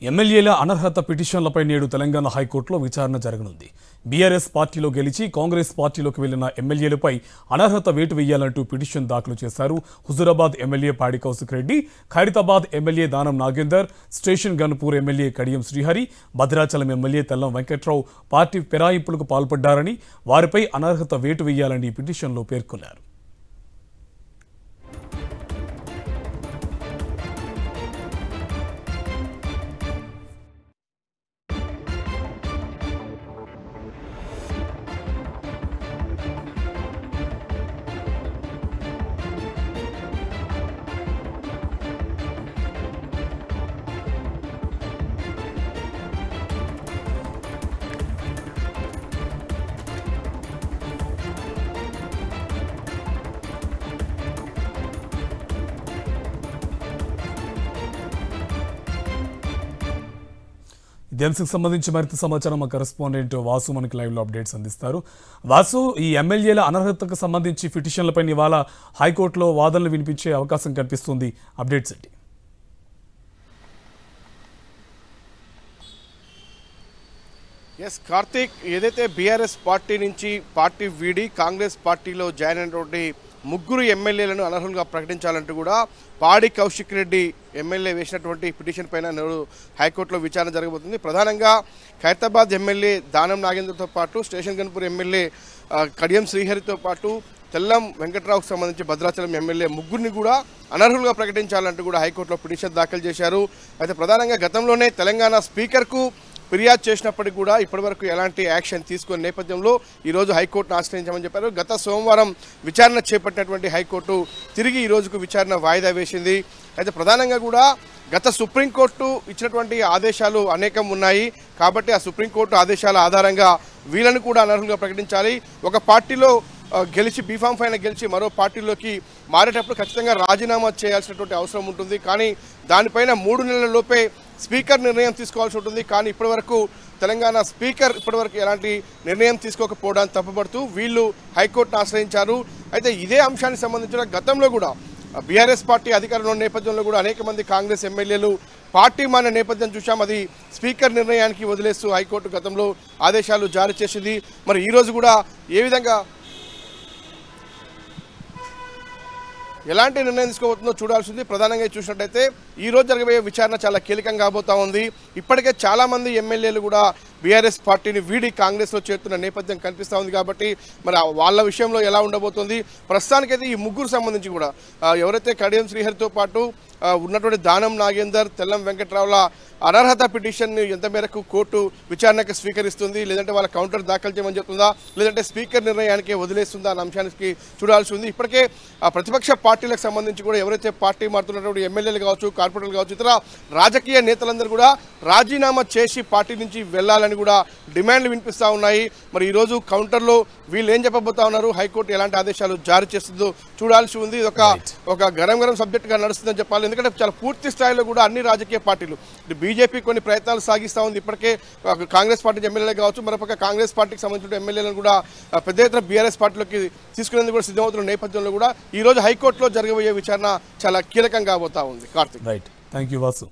ఎమ్మెల్యేల అనర్హత పిటిషన్లపై నేడు తెలంగాణ హైకోర్టులో విచారణ జరగనుంది. బీఆర్ఎస్ పార్టీలో గెలిచి కాంగ్రెస్ పార్టీలోకి వెళ్లిన ఎమ్మెల్యేలపై అనర్హత వేటు వేయాలంటూ పిటిషన్ దాఖలు చేశారు. హుజూరాబాద్ ఎమ్మెల్యే పాడి Kaushik Reddy, Khairatabad MLA Danam Nagender, station Ghanpur MLA Kadiyam Srihari, Bhadrachalam MLA Tellam Venkatrao party ఫిరాయింపులకు పాల్పడ్డారని, వారిపై అనర్హత వేటు వేయాలని పిటిషన్లో పేర్కొన్నారు. దేనికి సంబంధించి మరింత సమాచారం మా కరెస్పాండెంట్ వాసు మనకి లైవ్ లో అప్డేట్స్ అందిస్తారు. వాసు, ఈ ఎమ్మెల్యేల అనర్హతకు సంబంధించి పిటిషన్లపై ఇవాళ హైకోర్టులో వాదనలు వినిపించే అవకాశం కనిపిస్తుంది. అప్డేట్స్ ఏంటి? ఎస్ కార్తీక్, ఏదైతే బీఆర్ఎస్ పార్టీ నుంచి పార్టీ వీడి కాంగ్రెస్ పార్టీలో జాయిన్ అయినటువంటి ముగ్గురు ఎమ్మెల్యేలను అనర్హులుగా ప్రకటించాలంటూ కూడా పాడి కౌశిక్ రెడ్డి ఎమ్మెల్యే వేసినటువంటి పిటిషన్ పైన నేడు హైకోర్టులో విచారణ జరగబోతుంది. ప్రధానంగా ఖైరతాబాద్ ఎమ్మెల్యే దానం నాగేంద్రతో పాటు స్టేషన్ గన్పూర్ ఎమ్మెల్యే కడియం శ్రీహరితో పాటు తెల్లం వెంకట్రావుకు సంబంధించి భద్రాచలం ఎమ్మెల్యే ముగ్గురిని కూడా అనర్హులుగా ప్రకటించాలంటూ కూడా హైకోర్టులో పిటిషన్ దాఖలు చేశారు. అయితే ప్రధానంగా గతంలోనే తెలంగాణ స్పీకర్కు ఫిర్యాదు చేసినప్పటికీ కూడా ఇప్పటివరకు ఎలాంటి యాక్షన్ తీసుకునే నేపథ్యంలో ఈరోజు హైకోర్టును ఆశ్రయించామని చెప్పారు. గత సోమవారం విచారణ చేపట్టినటువంటి హైకోర్టు తిరిగి ఈ రోజుకు విచారణ వాయిదా వేసింది. అయితే ప్రధానంగా కూడా గత సుప్రీంకోర్టు ఇచ్చినటువంటి ఆదేశాలు అనేకం ఉన్నాయి కాబట్టి ఆ సుప్రీంకోర్టు ఆదేశాల ఆధారంగా వీళ్ళను కూడా అనర్హులుగా ప్రకటించాలి. ఒక పార్టీలో గెలిచి బీఫామ్ పైన గెలిచి మరో పార్టీలోకి మారేటప్పుడు ఖచ్చితంగా రాజీనామా చేయాల్సినటువంటి అవసరం ఉంటుంది. కానీ దానిపైన 3 నెలల లోపే స్పీకర్ నిర్ణయం తీసుకోవాల్సి ఉంటుంది. కానీ ఇప్పటివరకు తెలంగాణ స్పీకర్ ఇప్పటివరకు ఎలాంటి నిర్ణయం తీసుకోకపోవడానికి తప్పుపడుతూ వీళ్ళు హైకోర్టును ఆశ్రయించారు. అయితే ఇదే అంశానికి సంబంధించిన గతంలో కూడా బీఆర్ఎస్ పార్టీ అధికారంలో నేపథ్యంలో కూడా అనేక మంది కాంగ్రెస్ ఎమ్మెల్యేలు పార్టీ మారిన నేపథ్యం చూసాం. అది స్పీకర్ నిర్ణయానికి వదిలేస్తూ హైకోర్టు గతంలో ఆదేశాలు జారీ చేసింది. మరి ఈరోజు కూడా ఏ విధంగా ఎలాంటి నిర్ణయం తీసుకోబోతుందో చూడాల్సింది. ప్రధానంగా చూసినట్టయితే ఈ రోజు జరగబోయే విచారణ చాలా కీలకంగా కాబోతా ఉంది. ఇప్పటికే చాలామంది ఎమ్మెల్యేలు కూడా బీఆర్ఎస్ పార్టీని వీడి కాంగ్రెస్లో చేరుతున్న నేపథ్యం కనిపిస్తూ ఉంది. కాబట్టి మరి వాళ్ళ విషయంలో ఎలా ఉండబోతుంది, ప్రస్తుతానికైతే ఈ ముగ్గురు సంబంధించి కూడా ఎవరైతే కడియం శ్రీహరితో పాటు ఉన్నటువంటి దానం నాగేందర్, తెల్లం వెంకట్రావుల అనర్హత పిటిషన్ని ఎంత మేరకు కోర్టు విచారణకు స్వీకరిస్తుంది, లేదంటే వాళ్ళ కౌంటర్ దాఖలు చేయమని చెప్తుందా, లేదంటే స్పీకర్ నిర్ణయానికి వదిలేస్తుందా అన్న అంశానికి చూడాల్సి ఉంది. ఇప్పటికే ప్రతిపక్ష పార్టీలకు సంబంధించి కూడా ఎవరైతే పార్టీ మారుతున్నటువంటి ఎమ్మెల్యేలు కావచ్చు, కార్పొరేటర్లు కావచ్చు, ఇతర రాజకీయ నేతలందరూ కూడా రాజీనామా చేసి పార్టీ నుంచి వెళ్లాలని కూడా డిమాండ్లు వినిపిస్తూ ఉన్నాయి. మరి ఈరోజు కౌంటర్లో వీళ్ళు ఏం చెప్పబోతా ఉన్నారు, హైకోర్టు ఎలాంటి ఆదేశాలు జారీ చేస్తుందో చూడాల్సి ఉంది. ఇది ఒక గరం సబ్జెక్టుగా నడుస్తుందని చెప్పాలి. ఎందుకంటే చాలా పూర్తి స్థాయిలో కూడా అన్ని రాజకీయ పార్టీలు, బీజేపీ కొన్ని ప్రయత్నాలు సాగిస్తూ ఉంది. ఇప్పటికే కాంగ్రెస్ పార్టీ ఎమ్మెల్యేలు కావచ్చు, మరొక కాంగ్రెస్ పార్టీకి సంబంధించిన ఎమ్మెల్యేలను కూడా పెద్ద ఎత్తున బీఆర్ఎస్ పార్టీలోకి తీసుకునేందుకు కూడా సిద్ధమవుతున్న నేపథ్యంలో కూడా ఈ రోజు హైకోర్టులో జరగబోయే విచారణ చాలా కీలకంగా కాబోతా ఉంది. Karthik, right, thank you Vasu.